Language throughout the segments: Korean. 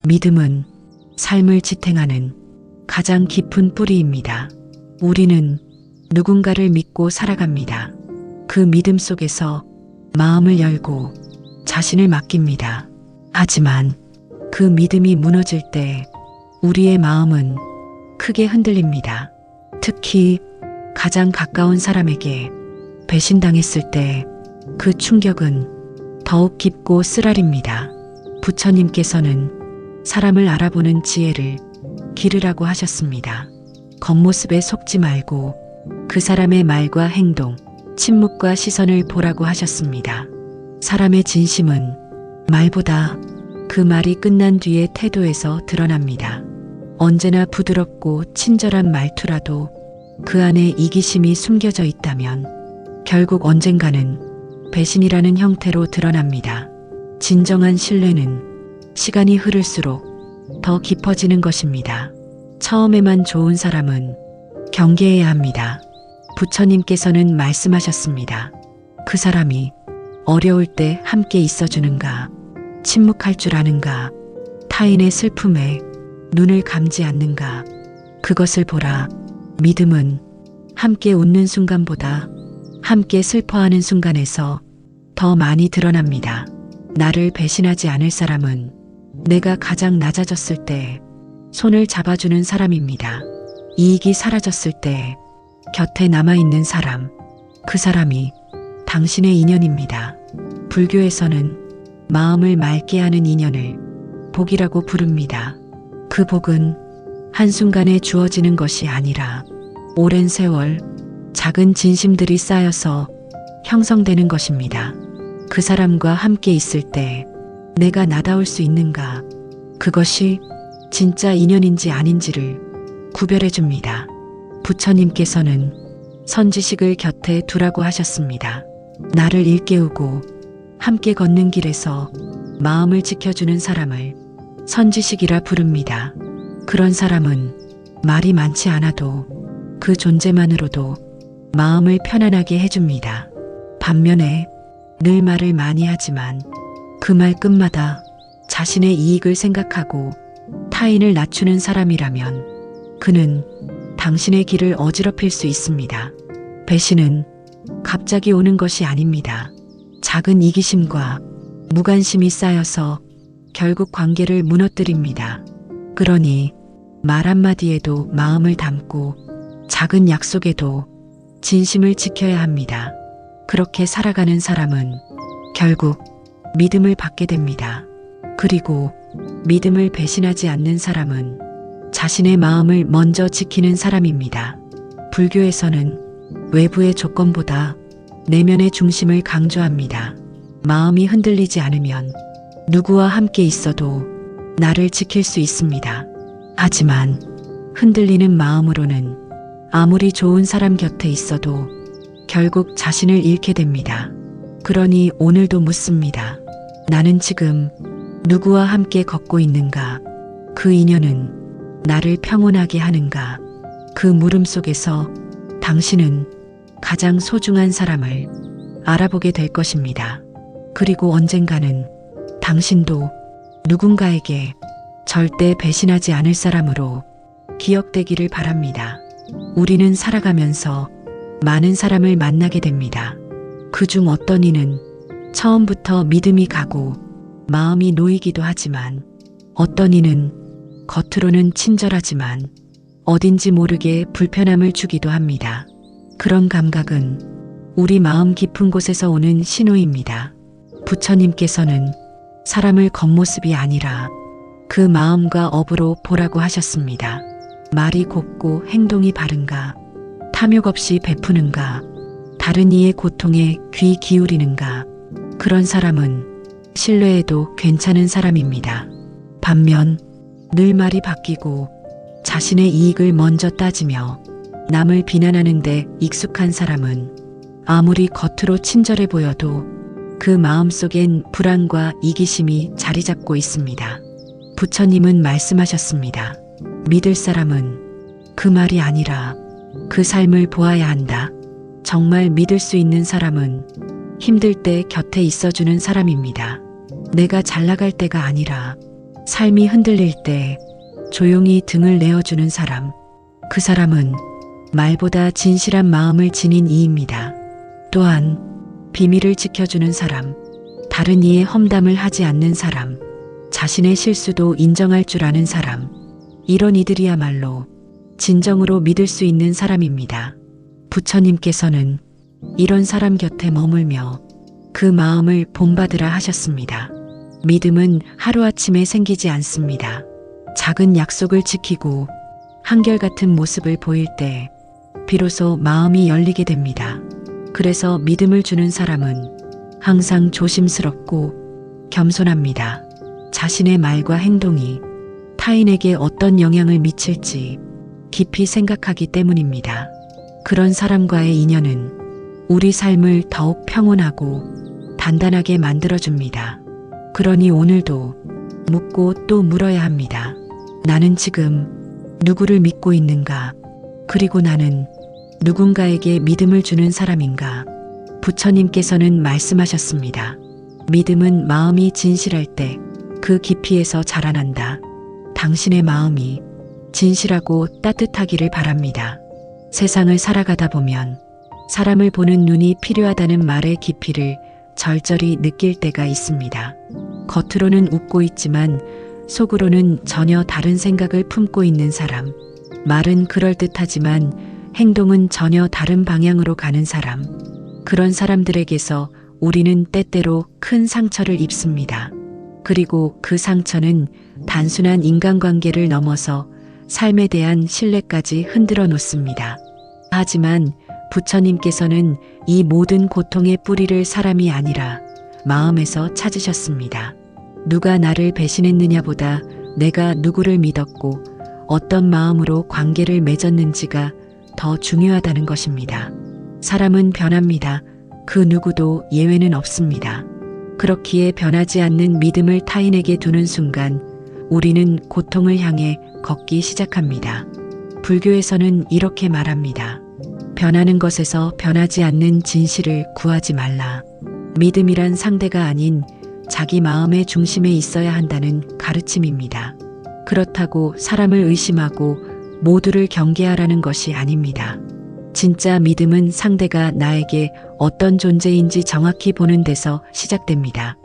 믿음은 삶을 지탱하는 가장 깊은 뿌리입니다. 우리는 누군가를 믿고 살아갑니다. 그 믿음 속에서 마음을 열고 자신을 맡깁니다. 하지만 그 믿음이 무너질 때 우리의 마음은 크게 흔들립니다. 특히 가장 가까운 사람에게 배신당했을 때 그 충격은 더욱 깊고 쓰라립니다. 부처님께서는 사람을 알아보는 지혜를 기르라고 하셨습니다. 겉모습에 속지 말고 그 사람의 말과 행동, 침묵과 시선을 보라고 하셨습니다. 사람의 진심은 말보다 그 말이 끝난 뒤의 태도에서 드러납니다. 언제나 부드럽고 친절한 말투라도 그 안에 이기심이 숨겨져 있다면 결국 언젠가는 배신이라는 형태로 드러납니다. 진정한 신뢰는 시간이 흐를수록 더 깊어지는 것입니다. 처음에만 좋은 사람은 경계해야 합니다. 부처님께서는 말씀하셨습니다. 그 사람이 어려울 때 함께 있어주는가, 침묵할 줄 아는가, 타인의 슬픔에 눈을 감지 않는가, 그것을 보라. 믿음은 함께 웃는 순간보다 함께 슬퍼하는 순간에서 더 많이 드러납니다. 나를 배신하지 않을 사람은 내가 가장 낮아졌을 때 손을 잡아주는 사람입니다. 이익이 사라졌을 때 곁에 남아있는 사람, 그 사람이 당신의 인연입니다. 불교에서는 마음을 맑게 하는 인연을 복이라고 부릅니다. 그 복은 한순간에 주어지는 것이 아니라 오랜 세월 작은 진심들이 쌓여서 형성되는 것입니다. 그 사람과 함께 있을 때 내가 나다울 수 있는가, 그것이 진짜 인연인지 아닌지를 구별해 줍니다. 부처님께서는 선지식을 곁에 두라고 하셨습니다. 나를 일깨우고 함께 걷는 길에서 마음을 지켜주는 사람을 선지식이라 부릅니다. 그런 사람은 말이 많지 않아도 그 존재만으로도 마음을 편안하게 해줍니다. 반면에 늘 말을 많이 하지만 그 말 끝마다 자신의 이익을 생각하고 타인을 낮추는 사람이라면 그는 당신의 길을 어지럽힐 수 있습니다. 배신은 갑자기 오는 것이 아닙니다. 작은 이기심과 무관심이 쌓여서 결국 관계를 무너뜨립니다. 그러니 말 한마디에도 마음을 담고 작은 약속에도 진심을 지켜야 합니다. 그렇게 살아가는 사람은 결국 믿음을 받게 됩니다. 그리고 믿음을 배신하지 않는 사람은 자신의 마음을 먼저 지키는 사람입니다. 불교에서는 외부의 조건보다 내면의 중심을 강조합니다. 마음이 흔들리지 않으면 누구와 함께 있어도 나를 지킬 수 있습니다. 하지만 흔들리는 마음으로는 아무리 좋은 사람 곁에 있어도 결국 자신을 잃게 됩니다. 그러니 오늘도 묻습니다. 나는 지금 누구와 함께 걷고 있는가? 그 인연은 나를 평온하게 하는가? 그 물음 속에서 당신은 가장 소중한 사람을 알아보게 될 것입니다. 그리고 언젠가는 당신도 누군가에게 절대 배신하지 않을 사람으로 기억되기를 바랍니다. 우리는 살아가면서 많은 사람을 만나게 됩니다. 그중 어떤 이는 처음부터 믿음이 가고 마음이 놓이기도 하지만 어떤 이는 겉으로는 친절하지만 어딘지 모르게 불편함을 주기도 합니다. 그런 감각은 우리 마음 깊은 곳에서 오는 신호입니다. 부처님께서는 사람을 겉모습이 아니라 그 마음과 업으로 보라고 하셨습니다. 말이 곱고 행동이 바른가, 탐욕 없이 베푸는가, 다른 이의 고통에 귀 기울이는가, 그런 사람은 신뢰해도 괜찮은 사람입니다. 반면 늘 말이 바뀌고 자신의 이익을 먼저 따지며 남을 비난하는 데 익숙한 사람은 아무리 겉으로 친절해 보여도 그 마음속엔 불안과 이기심이 자리 잡고 있습니다. 부처님은 말씀하셨습니다. 믿을 사람은 그 말이 아니라 그 삶을 보아야 한다. 정말 믿을 수 있는 사람은 힘들 때 곁에 있어주는 사람입니다. 내가 잘 나갈 때가 아니라 삶이 흔들릴 때 조용히 등을 내어주는 사람, 그 사람은 말보다 진실한 마음을 지닌 이입니다. 또한 비밀을 지켜주는 사람, 다른 이의 험담을 하지 않는 사람, 자신의 실수도 인정할 줄 아는 사람, 이런 이들이야말로 진정으로 믿을 수 있는 사람입니다. 부처님께서는 이런 사람 곁에 머물며 그 마음을 본받으라 하셨습니다. 믿음은 하루아침에 생기지 않습니다. 작은 약속을 지키고 한결같은 모습을 보일 때 비로소 마음이 열리게 됩니다. 그래서 믿음을 주는 사람은 항상 조심스럽고 겸손합니다. 자신의 말과 행동이 타인에게 어떤 영향을 미칠지 깊이 생각하기 때문입니다. 그런 사람과의 인연은 우리 삶을 더욱 평온하고 단단하게 만들어줍니다. 그러니 오늘도 묻고 또 물어야 합니다. 나는 지금 누구를 믿고 있는가? 그리고 나는 누군가에게 믿음을 주는 사람인가? 부처님께서는 말씀하셨습니다. 믿음은 마음이 진실할 때 그 깊이에서 자라난다. 당신의 마음이 진실하고 따뜻하기를 바랍니다. 세상을 살아가다 보면 사람을 보는 눈이 필요하다는 말의 깊이를 절절히 느낄 때가 있습니다. 겉으로는 웃고 있지만 속으로는 전혀 다른 생각을 품고 있는 사람, 말은 그럴듯하지만 행동은 전혀 다른 방향으로 가는 사람, 그런 사람들에게서 우리는 때때로 큰 상처를 입습니다. 그리고 그 상처는 단순한 인간관계를 넘어서 삶에 대한 신뢰까지 흔들어 놓습니다. 하지만 부처님께서는 이 모든 고통의 뿌리를 사람이 아니라 마음에서 찾으셨습니다. 누가 나를 배신했느냐보다 내가 누구를 믿었고 어떤 마음으로 관계를 맺었는지가 더 중요하다는 것입니다. 사람은 변합니다. 그 누구도 예외는 없습니다. 그렇기에 변하지 않는 믿음을 타인에게 두는 순간 우리는 고통을 향해 걷기 시작합니다. 불교에서는 이렇게 말합니다. 변하는 것에서 변하지 않는 진실을 구하지 말라. 믿음이란 상대가 아닌 자기 마음의 중심에 있어야 한다는 가르침입니다. 그렇다고 사람을 의심하고 모두를 경계하라는 것이 아닙니다. 진짜 믿음은 상대가 나에게 어떤 존재인지 정확히 보는 데서 시작됩니다.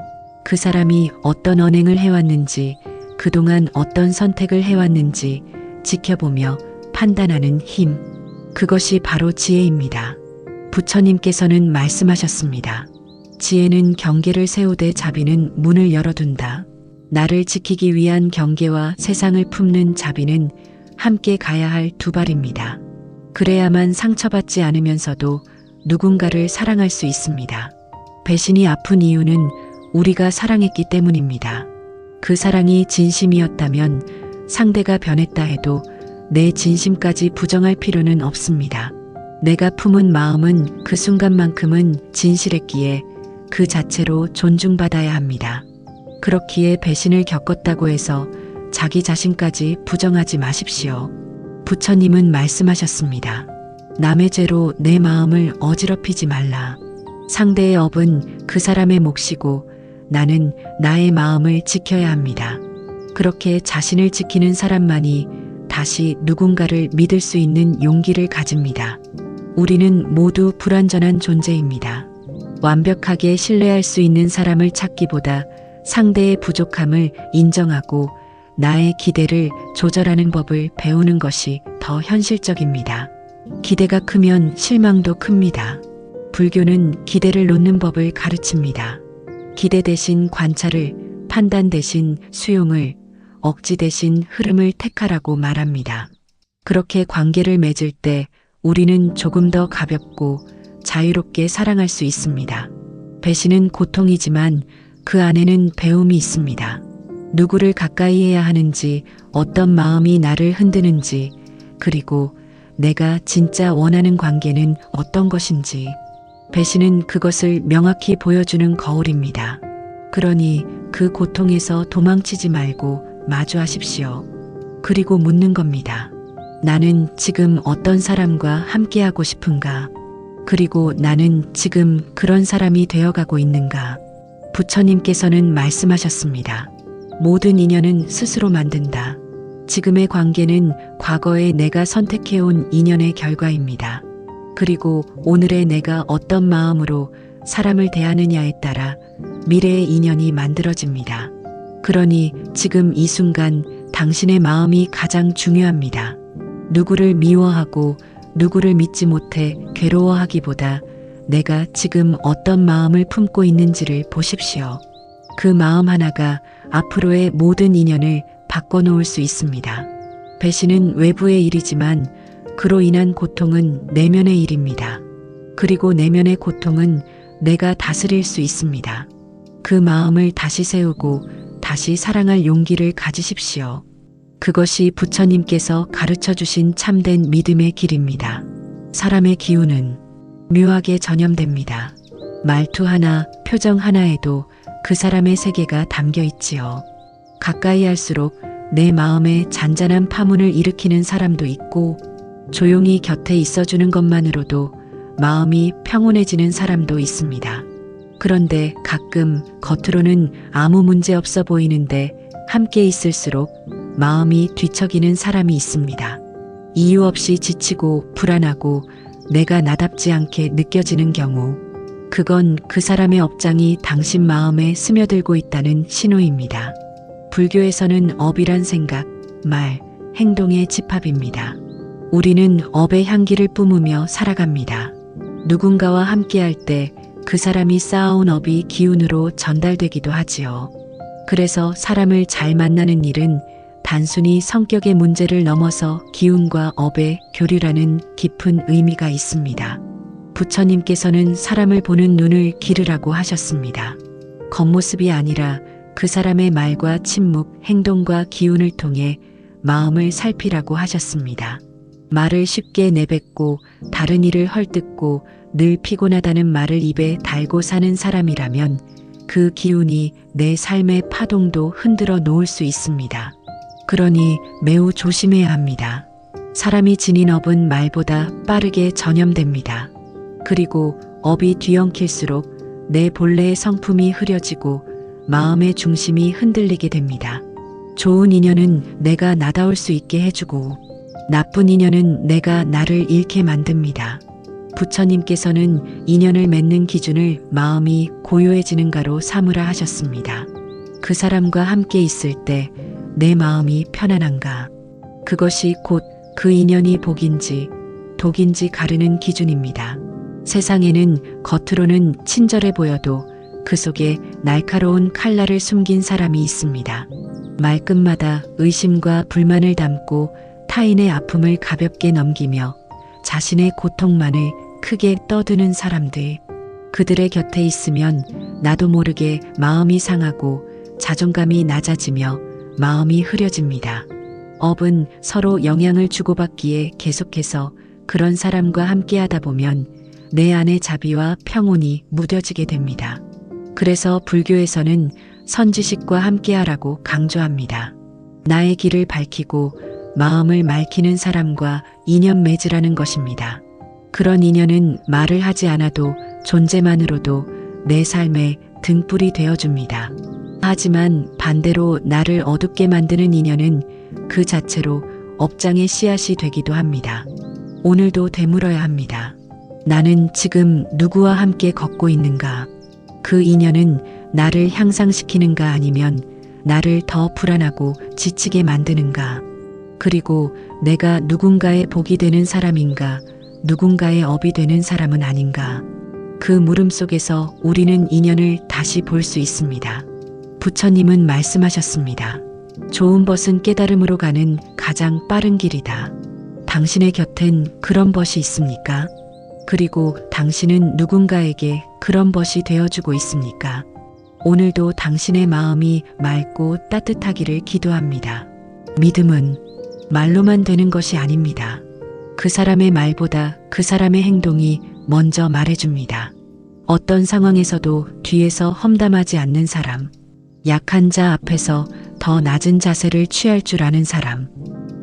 그 사람이 어떤 언행을 해왔는지, 그동안 어떤 선택을 해왔는지 지켜보며 판단하는 힘, 그것이 바로 지혜입니다. 부처님께서는 말씀하셨습니다. 지혜는 경계를 세우되 자비는 문을 열어둔다. 나를 지키기 위한 경계와 세상을 품는 자비는 함께 가야 할 두 발입니다. 그래야만 상처받지 않으면서도 누군가를 사랑할 수 있습니다. 배신이 아픈 이유는 우리가 사랑했기 때문입니다. 그 사랑이 진심이었다면 상대가 변했다 해도 내 진심까지 부정할 필요는 없습니다. 내가 품은 마음은 그 순간만큼은 진실했기에 그 자체로 존중받아야 합니다. 그렇기에 배신을 겪었다고 해서 자기 자신까지 부정하지 마십시오. 부처님은 말씀하셨습니다. 남의 죄로 내 마음을 어지럽히지 말라. 상대의 업은 그 사람의 몫이고 나는 나의 마음을 지켜야 합니다. 그렇게 자신을 지키는 사람만이 다시 누군가를 믿을 수 있는 용기를 가집니다. 우리는 모두 불완전한 존재입니다. 완벽하게 신뢰할 수 있는 사람을 찾기보다 상대의 부족함을 인정하고 나의 기대를 조절하는 법을 배우는 것이 더 현실적입니다. 기대가 크면 실망도 큽니다. 불교는 기대를 놓는 법을 가르칩니다. 기대 대신 관찰을, 판단 대신 수용을, 억지 대신 흐름을 택하라고 말합니다. 그렇게 관계를 맺을 때 우리는 조금 더 가볍고 자유롭게 사랑할 수 있습니다. 배신은 고통이지만 그 안에는 배움이 있습니다. 누구를 가까이 해야 하는지, 어떤 마음이 나를 흔드는지, 그리고 내가 진짜 원하는 관계는 어떤 것인지. 배신은 그것을 명확히 보여주는 거울입니다. 그러니 그 고통에서 도망치지 말고 마주하십시오. 그리고 묻는 겁니다. 나는 지금 어떤 사람과 함께하고 싶은가? 그리고 나는 지금 그런 사람이 되어가고 있는가? 부처님께서는 말씀하셨습니다. 모든 인연은 스스로 만든다. 지금의 관계는 과거에 내가 선택해온 인연의 결과입니다. 그리고 오늘의 내가 어떤 마음으로 사람을 대하느냐에 따라 미래의 인연이 만들어집니다. 그러니 지금 이 순간 당신의 마음이 가장 중요합니다. 누구를 미워하고 누구를 믿지 못해 괴로워하기보다 내가 지금 어떤 마음을 품고 있는지를 보십시오. 그 마음 하나가 앞으로의 모든 인연을 바꿔놓을 수 있습니다. 배신은 외부의 일이지만 그로 인한 고통은 내면의 일입니다. 그리고 내면의 고통은 내가 다스릴 수 있습니다. 그 마음을 다시 세우고 다시 사랑할 용기를 가지십시오. 그것이 부처님께서 가르쳐 주신 참된 믿음의 길입니다. 사람의 기운은 묘하게 전염됩니다. 말투 하나, 표정 하나에도 그 사람의 세계가 담겨 있지요. 가까이 할수록 내 마음에 잔잔한 파문을 일으키는 사람도 있고 조용히 곁에 있어주는 것만으로도 마음이 평온해지는 사람도 있습니다. 그런데 가끔 겉으로는 아무 문제 없어 보이는데 함께 있을수록 마음이 뒤척이는 사람이 있습니다. 이유 없이 지치고 불안하고 내가 나답지 않게 느껴지는 경우, 그건 그 사람의 업장이 당신 마음에 스며들고 있다는 신호입니다. 불교에서는 업이란 생각, 말, 행동의 집합입니다. 우리는 업의 향기를 뿜으며 살아갑니다. 누군가와 함께할 때 그 사람이 쌓아온 업이 기운으로 전달되기도 하지요. 그래서 사람을 잘 만나는 일은 단순히 성격의 문제를 넘어서 기운과 업의 교류라는 깊은 의미가 있습니다. 부처님께서는 사람을 보는 눈을 기르라고 하셨습니다. 겉모습이 아니라 그 사람의 말과 침묵, 행동과 기운을 통해 마음을 살피라고 하셨습니다. 말을 쉽게 내뱉고 다른 일을 헐뜯고 늘 피곤하다는 말을 입에 달고 사는 사람이라면 그 기운이 내 삶의 파동도 흔들어 놓을 수 있습니다. 그러니 매우 조심해야 합니다. 사람이 지닌 업은 말보다 빠르게 전염됩니다. 그리고 업이 뒤엉킬수록 내 본래의 성품이 흐려지고 마음의 중심이 흔들리게 됩니다. 좋은 인연은 내가 나다울 수 있게 해주고 나쁜 인연은 내가 나를 잃게 만듭니다. 부처님께서는 인연을 맺는 기준을 마음이 고요해지는가로 삼으라 하셨습니다. 그 사람과 함께 있을 때 내 마음이 편안한가? 그것이 곧 그 인연이 복인지 독인지 가르는 기준입니다. 세상에는 겉으로는 친절해 보여도 그 속에 날카로운 칼날을 숨긴 사람이 있습니다. 말끝마다 의심과 불만을 담고 타인의 아픔을 가볍게 넘기며 자신의 고통만을 크게 떠드는 사람들. 그들의 곁에 있으면 나도 모르게 마음이 상하고 자존감이 낮아지며 마음이 흐려집니다. 업은 서로 영향을 주고받기에 계속해서 그런 사람과 함께하다 보면 내 안의 자비와 평온이 무뎌지게 됩니다. 그래서 불교에서는 선지식과 함께하라고 강조합니다. 나의 길을 밝히고 마음을 맑히는 사람과 인연 맺으라는 것입니다. 그런 인연은 말을 하지 않아도 존재만으로도 내 삶의 등불이 되어줍니다. 하지만 반대로 나를 어둡게 만드는 인연은 그 자체로 업장의 씨앗이 되기도 합니다. 오늘도 되물어야 합니다. 나는 지금 누구와 함께 걷고 있는가? 그 인연은 나를 향상시키는가 아니면 나를 더 불안하고 지치게 만드는가? 그리고 내가 누군가의 복이 되는 사람인가? 누군가의 업이 되는 사람은 아닌가? 그 물음 속에서 우리는 인연을 다시 볼 수 있습니다. 부처님은 말씀하셨습니다. 좋은 벗은 깨달음으로 가는 가장 빠른 길이다. 당신의 곁엔 그런 벗이 있습니까? 그리고 당신은 누군가에게 그런 벗이 되어주고 있습니까? 오늘도 당신의 마음이 맑고 따뜻하기를 기도합니다. 믿음은 말로만 되는 것이 아닙니다. 그 사람의 말보다 그 사람의 행동이 먼저 말해줍니다. 어떤 상황에서도 뒤에서 험담하지 않는 사람, 약한 자 앞에서 더 낮은 자세를 취할 줄 아는 사람,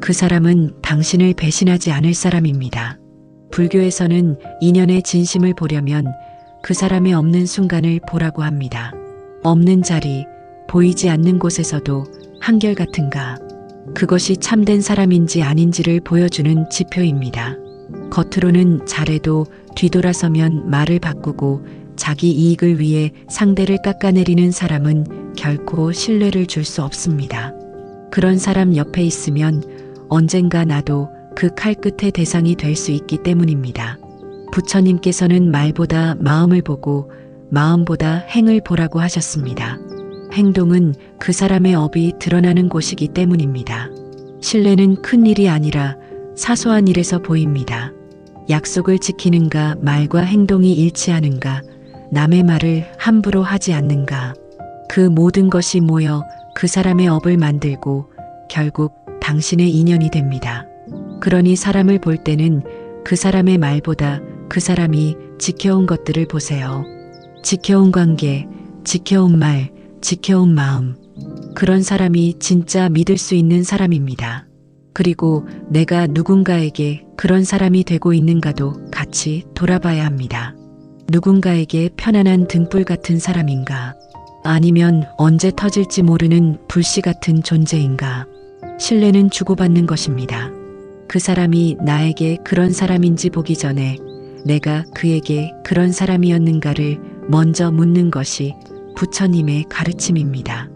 그 사람은 당신을 배신하지 않을 사람입니다. 불교에서는 인연의 진심을 보려면 그 사람의 없는 순간을 보라고 합니다. 없는 자리, 보이지 않는 곳에서도 한결같은가? 그것이 참된 사람인지 아닌지를 보여주는 지표입니다. 겉으로는 잘해도 뒤돌아서면 말을 바꾸고 자기 이익을 위해 상대를 깎아내리는 사람은 결코 신뢰를 줄 수 없습니다. 그런 사람 옆에 있으면 언젠가 나도 그 칼끝의 대상이 될 수 있기 때문입니다. 부처님께서는 말보다 마음을 보고 마음보다 행을 보라고 하셨습니다. 행동은 그 사람의 업이 드러나는 곳이기 때문입니다. 신뢰는 큰 일이 아니라 사소한 일에서 보입니다. 약속을 지키는가, 말과 행동이 일치하는가, 남의 말을 함부로 하지 않는가. 그 모든 것이 모여 그 사람의 업을 만들고 결국 당신의 인연이 됩니다. 그러니 사람을 볼 때는 그 사람의 말보다 그 사람이 지켜온 것들을 보세요. 지켜온 관계, 지켜온 말, 지켜온 마음. 그런 사람이 진짜 믿을 수 있는 사람입니다. 그리고 내가 누군가에게 그런 사람이 되고 있는가도 같이 돌아봐야 합니다. 누군가에게 편안한 등불 같은 사람인가? 아니면 언제 터질지 모르는 불씨 같은 존재인가? 신뢰는 주고받는 것입니다. 그 사람이 나에게 그런 사람인지 보기 전에 내가 그에게 그런 사람이었는가를 먼저 묻는 것이 부처님의 가르침입니다.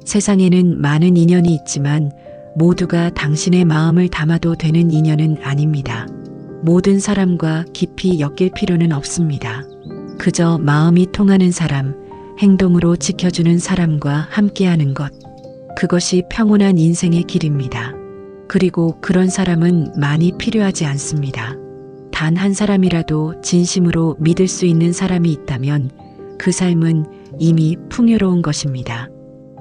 세상에는 많은 인연이 있지만 모두가 당신의 마음을 담아도 되는 인연은 아닙니다. 모든 사람과 깊이 엮일 필요는 없습니다. 그저 마음이 통하는 사람, 행동으로 지켜주는 사람과 함께하는 것. 그것이 평온한 인생의 길입니다. 그리고 그런 사람은 많이 필요하지 않습니다. 단 한 사람이라도 진심으로 믿을 수 있는 사람이 있다면 그 삶은 이미 풍요로운 것입니다.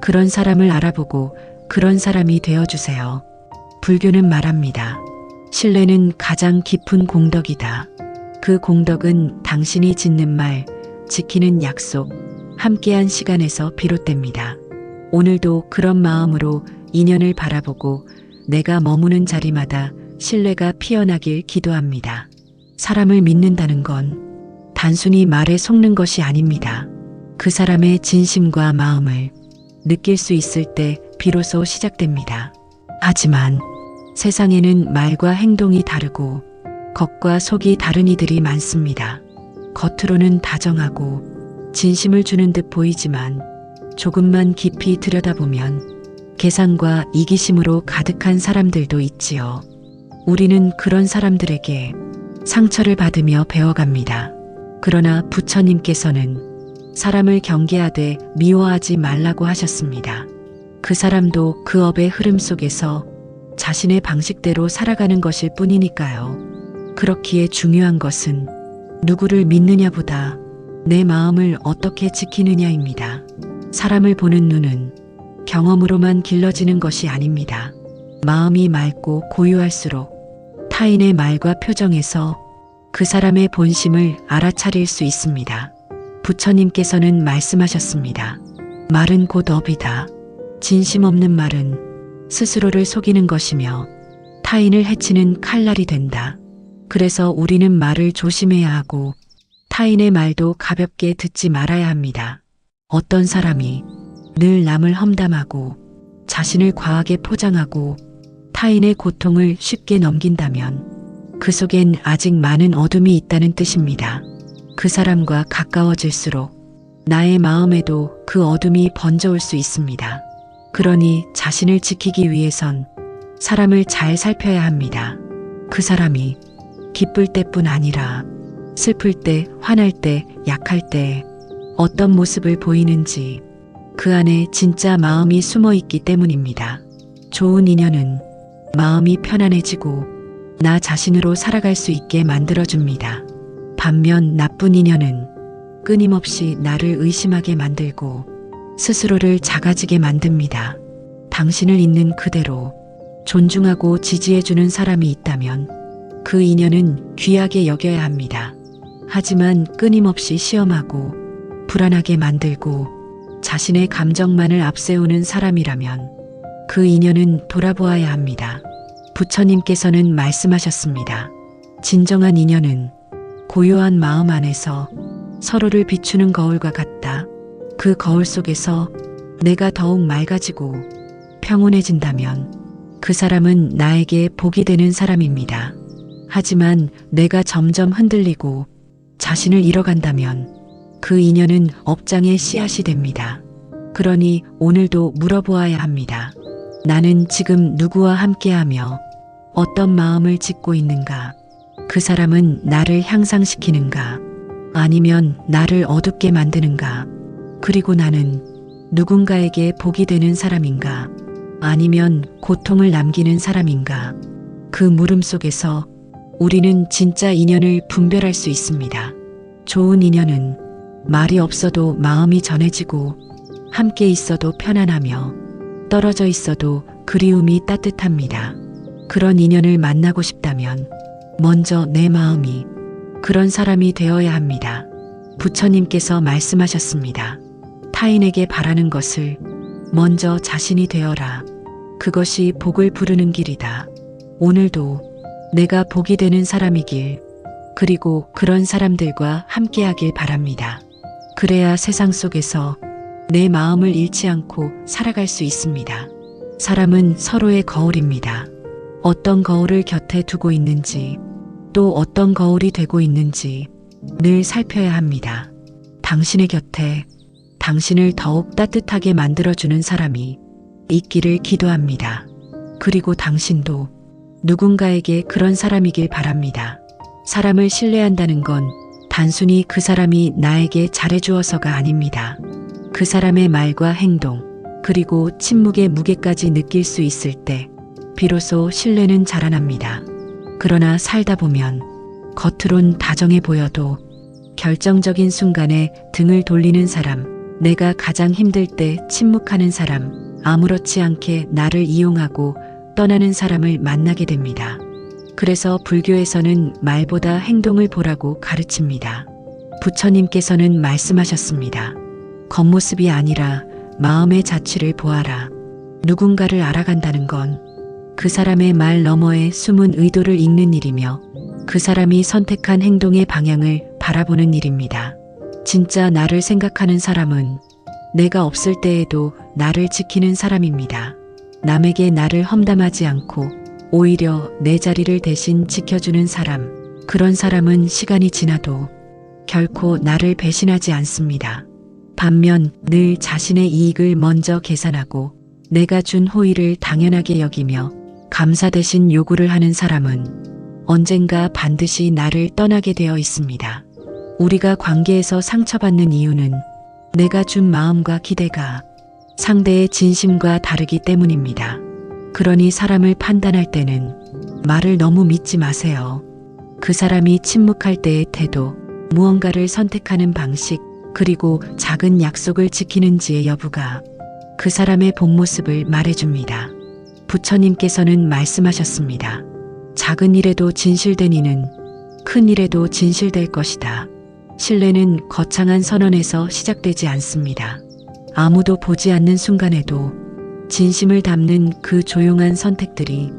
그런 사람을 알아보고 그런 사람이 되어주세요. 불교는 말합니다. 신뢰는 가장 깊은 공덕이다. 그 공덕은 당신이 짓는 말, 지키는 약속, 함께한 시간에서 비롯됩니다. 오늘도 그런 마음으로 인연을 바라보고 내가 머무는 자리마다 신뢰가 피어나길 기도합니다. 사람을 믿는다는 건 단순히 말에 속는 것이 아닙니다. 그 사람의 진심과 마음을 느낄 수 있을 때 비로소 시작됩니다. 하지만 세상에는 말과 행동이 다르고 겉과 속이 다른 이들이 많습니다. 겉으로는 다정하고 진심을 주는 듯 보이지만 조금만 깊이 들여다보면 계산과 이기심으로 가득한 사람들도 있지요. 우리는 그런 사람들에게 상처를 받으며 배워갑니다. 그러나 부처님께서는 사람을 경계하되 미워하지 말라고 하셨습니다. 그 사람도 그 업의 흐름 속에서 자신의 방식대로 살아가는 것일 뿐이니까요. 그렇기에 중요한 것은 누구를 믿느냐보다 내 마음을 어떻게 지키느냐입니다. 사람을 보는 눈은 경험으로만 길러지는 것이 아닙니다. 마음이 맑고 고요할수록 타인의 말과 표정에서 그 사람의 본심을 알아차릴 수 있습니다. 부처님께서는 말씀하셨습니다. 말은 곧 업이다. 진심 없는 말은 스스로를 속이는 것이며 타인을 해치는 칼날이 된다. 그래서 우리는 말을 조심해야 하고 타인의 말도 가볍게 듣지 말아야 합니다. 어떤 사람이 늘 남을 험담하고 자신을 과하게 포장하고 타인의 고통을 쉽게 넘긴다면 그 속엔 아직 많은 어둠이 있다는 뜻입니다. 그 사람과 가까워질수록 나의 마음에도 그 어둠이 번져올 수 있습니다. 그러니 자신을 지키기 위해선 사람을 잘 살펴야 합니다. 그 사람이 기쁠 때뿐 아니라 슬플 때, 화날 때, 약할 때 어떤 모습을 보이는지 그 안에 진짜 마음이 숨어 있기 때문입니다. 좋은 인연은 마음이 편안해지고 나 자신으로 살아갈 수 있게 만들어줍니다. 반면 나쁜 인연은 끊임없이 나를 의심하게 만들고 스스로를 작아지게 만듭니다. 당신을 있는 그대로 존중하고 지지해주는 사람이 있다면 그 인연은 귀하게 여겨야 합니다. 하지만 끊임없이 시험하고 불안하게 만들고 자신의 감정만을 앞세우는 사람이라면 그 인연은 돌아보아야 합니다. 부처님께서는 말씀하셨습니다. 진정한 인연은 고요한 마음 안에서 서로를 비추는 거울과 같다. 그 거울 속에서 내가 더욱 맑아지고 평온해진다면 그 사람은 나에게 복이 되는 사람입니다. 하지만 내가 점점 흔들리고 자신을 잃어간다면 그 인연은 업장의 씨앗이 됩니다. 그러니 오늘도 물어보아야 합니다. 나는 지금 누구와 함께하며 어떤 마음을 짓고 있는가? 그 사람은 나를 향상시키는가? 아니면 나를 어둡게 만드는가? 그리고 나는 누군가에게 복이 되는 사람인가? 아니면 고통을 남기는 사람인가? 그 물음 속에서 우리는 진짜 인연을 분별할 수 있습니다. 좋은 인연은 말이 없어도 마음이 전해지고 함께 있어도 편안하며 떨어져 있어도 그리움이 따뜻합니다. 그런 인연을 만나고 싶다면 먼저 내 마음이 그런 사람이 되어야 합니다. 부처님께서 말씀하셨습니다. 타인에게 바라는 것을 먼저 자신이 되어라. 그것이 복을 부르는 길이다. 오늘도 내가 복이 되는 사람이길, 그리고 그런 사람들과 함께하길 바랍니다. 그래야 세상 속에서 내 마음을 잃지 않고 살아갈 수 있습니다. 사람은 서로의 거울입니다. 어떤 거울을 곁에 두고 있는지, 또 어떤 거울이 되고 있는지 늘 살펴야 합니다. 당신의 곁에 당신을 더욱 따뜻하게 만들어주는 사람이 있기를 기도합니다. 그리고 당신도 누군가에게 그런 사람이길 바랍니다. 사람을 신뢰한다는 건 단순히 그 사람이 나에게 잘해주어서가 아닙니다. 그 사람의 말과 행동, 그리고 침묵의 무게까지 느낄 수 있을 때 비로소 신뢰는 자라납니다. 그러나 살다 보면 겉으론 다정해 보여도 결정적인 순간에 등을 돌리는 사람, 내가 가장 힘들 때 침묵하는 사람, 아무렇지 않게 나를 이용하고 떠나는 사람을 만나게 됩니다. 그래서 불교에서는 말보다 행동을 보라고 가르칩니다. 부처님께서는 말씀하셨습니다. 겉모습이 아니라 마음의 자취를 보아라. 누군가를 알아간다는 건 그 사람의 말 너머의 숨은 의도를 읽는 일이며 그 사람이 선택한 행동의 방향을 바라보는 일입니다. 진짜 나를 생각하는 사람은 내가 없을 때에도 나를 지키는 사람입니다. 남에게 나를 험담하지 않고 오히려 내 자리를 대신 지켜주는 사람, 그런 사람은 시간이 지나도 결코 나를 배신하지 않습니다. 반면 늘 자신의 이익을 먼저 계산하고 내가 준 호의를 당연하게 여기며 감사 대신 요구를 하는 사람은 언젠가 반드시 나를 떠나게 되어 있습니다. 우리가 관계에서 상처받는 이유는 내가 준 마음과 기대가 상대의 진심과 다르기 때문입니다. 그러니 사람을 판단할 때는 말을 너무 믿지 마세요. 그 사람이 침묵할 때의 태도, 무언가를 선택하는 방식, 그리고 작은 약속을 지키는지의 여부가 그 사람의 본 모습을 말해줍니다. 부처님께서는 말씀하셨습니다. 작은 일에도 진실된 이는 큰 일에도 진실될 것이다. 신뢰는 거창한 선언에서 시작되지 않습니다. 아무도 보지 않는 순간에도 진심을 담는 그 조용한 선택들이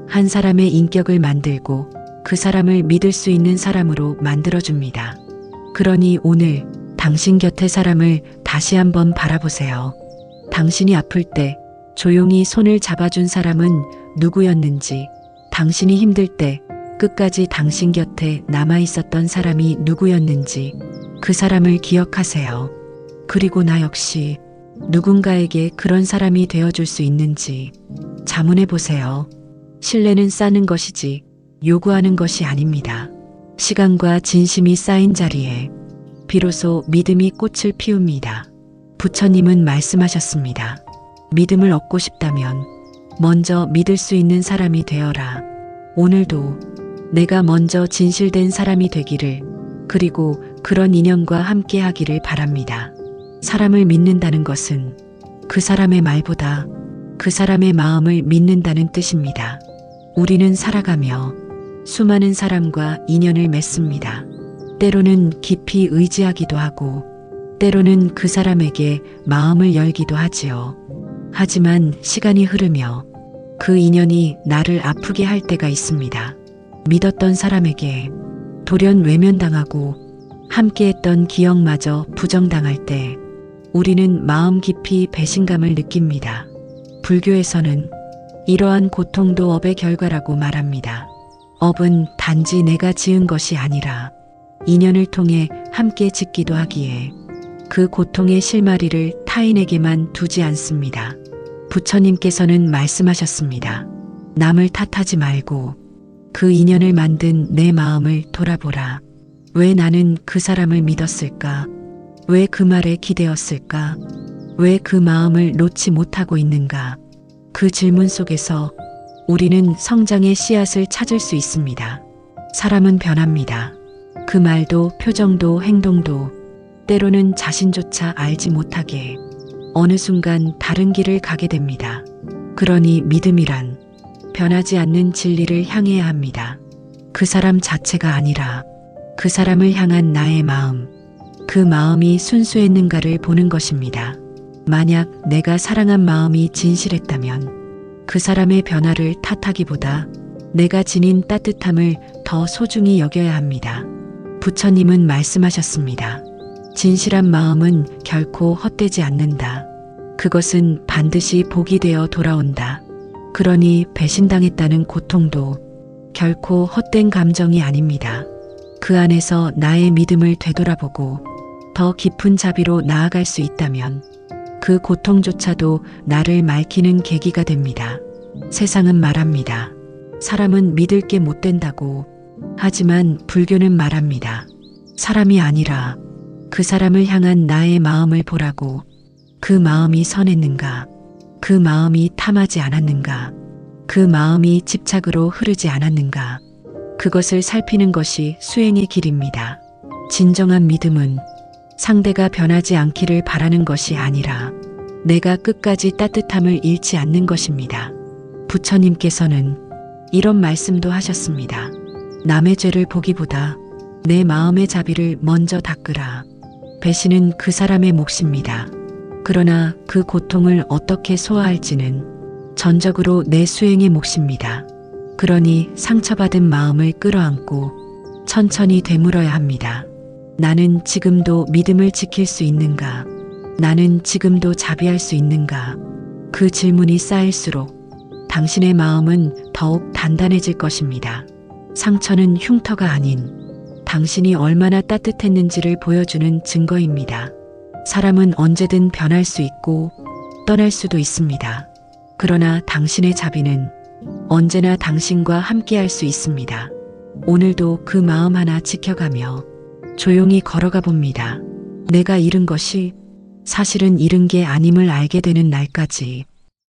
한 사람의 인격을 만들고 그 사람을 믿을 수 있는 사람으로 만들어줍니다. 그러니 오늘 당신 곁의 사람을 다시 한번 바라보세요. 당신이 아플 때 조용히 손을 잡아준 사람은 누구였는지, 당신이 힘들 때 끝까지 당신 곁에 남아있었던 사람이 누구였는지 그 사람을 기억하세요. 그리고 나 역시 누군가에게 그런 사람이 되어줄 수 있는지 자문해 보세요. 신뢰는 쌓는 것이지 요구하는 것이 아닙니다. 시간과 진심이 쌓인 자리에 비로소 믿음이 꽃을 피웁니다. 부처님은 말씀하셨습니다. 믿음을 얻고 싶다면 먼저 믿을 수 있는 사람이 되어라. 오늘도 내가 먼저 진실된 사람이 되기를, 그리고 그런 인연과 함께 하기를 바랍니다. 사람을 믿는다는 것은 그 사람의 말보다 그 사람의 마음을 믿는다는 뜻입니다. 우리는 살아가며 수많은 사람과 인연을 맺습니다. 때로는 깊이 의지하기도 하고, 때로는 그 사람에게 마음을 열기도 하지요. 하지만 시간이 흐르며 그 인연이 나를 아프게 할 때가 있습니다. 믿었던 사람에게 돌연 외면당하고 함께했던 기억마저 부정당할 때 우리는 마음 깊이 배신감을 느낍니다. 불교에서는 이러한 고통도 업의 결과라고 말합니다. 업은 단지 내가 지은 것이 아니라 인연을 통해 함께 짓기도 하기에 그 고통의 실마리를 타인에게만 두지 않습니다. 부처님께서는 말씀하셨습니다. 남을 탓하지 말고 그 인연을 만든 내 마음을 돌아보라. 왜 나는 그 사람을 믿었을까? 왜 그 말에 기대었을까? 왜 그 마음을 놓지 못하고 있는가? 그 질문 속에서 우리는 성장의 씨앗을 찾을 수 있습니다. 사람은 변합니다. 그 말도 표정도 행동도 때로는 자신조차 알지 못하게 어느 순간 다른 길을 가게 됩니다. 그러니 믿음이란 변하지 않는 진리를 향해야 합니다. 그 사람 자체가 아니라 그 사람을 향한 나의 마음, 그 마음이 순수했는가를 보는 것입니다. 만약 내가 사랑한 마음이 진실했다면 그 사람의 변화를 탓하기보다 내가 지닌 따뜻함을 더 소중히 여겨야 합니다. 부처님은 말씀하셨습니다. 진실한 마음은 결코 헛되지 않는다. 그것은 반드시 복이 되어 돌아온다. 그러니 배신당했다는 고통도 결코 헛된 감정이 아닙니다. 그 안에서 나의 믿음을 되돌아보고 더 깊은 자비로 나아갈 수 있다면 그 고통조차도 나를 맑히는 계기가 됩니다. 세상은 말합니다. 사람은 믿을 게 못 된다고. 하지만 불교는 말합니다. 사람이 아니라 그 사람을 향한 나의 마음을 보라고. 그 마음이 선했는가? 그 마음이 탐하지 않았는가? 그 마음이 집착으로 흐르지 않았는가? 그것을 살피는 것이 수행의 길입니다. 진정한 믿음은 상대가 변하지 않기를 바라는 것이 아니라 내가 끝까지 따뜻함을 잃지 않는 것입니다. 부처님께서는 이런 말씀도 하셨습니다. 남의 죄를 보기보다 내 마음의 자비를 먼저 닦으라. 배신은 그 사람의 몫입니다. 그러나 그 고통을 어떻게 소화할지는 전적으로 내 수행의 몫입니다. 그러니 상처받은 마음을 끌어안고 천천히 되물어야 합니다. 나는 지금도 믿음을 지킬 수 있는가? 나는 지금도 자비할 수 있는가? 그 질문이 쌓일수록 당신의 마음은 더욱 단단해질 것입니다. 상처는 흉터가 아닌 당신이 얼마나 따뜻했는지를 보여주는 증거입니다. 사람은 언제든 변할 수 있고 떠날 수도 있습니다. 그러나 당신의 자비는 언제나 당신과 함께할 수 있습니다. 오늘도 그 마음 하나 지켜가며 조용히 걸어가 봅니다. 내가 잃은 것이 사실은 잃은 게 아님을 알게 되는 날까지.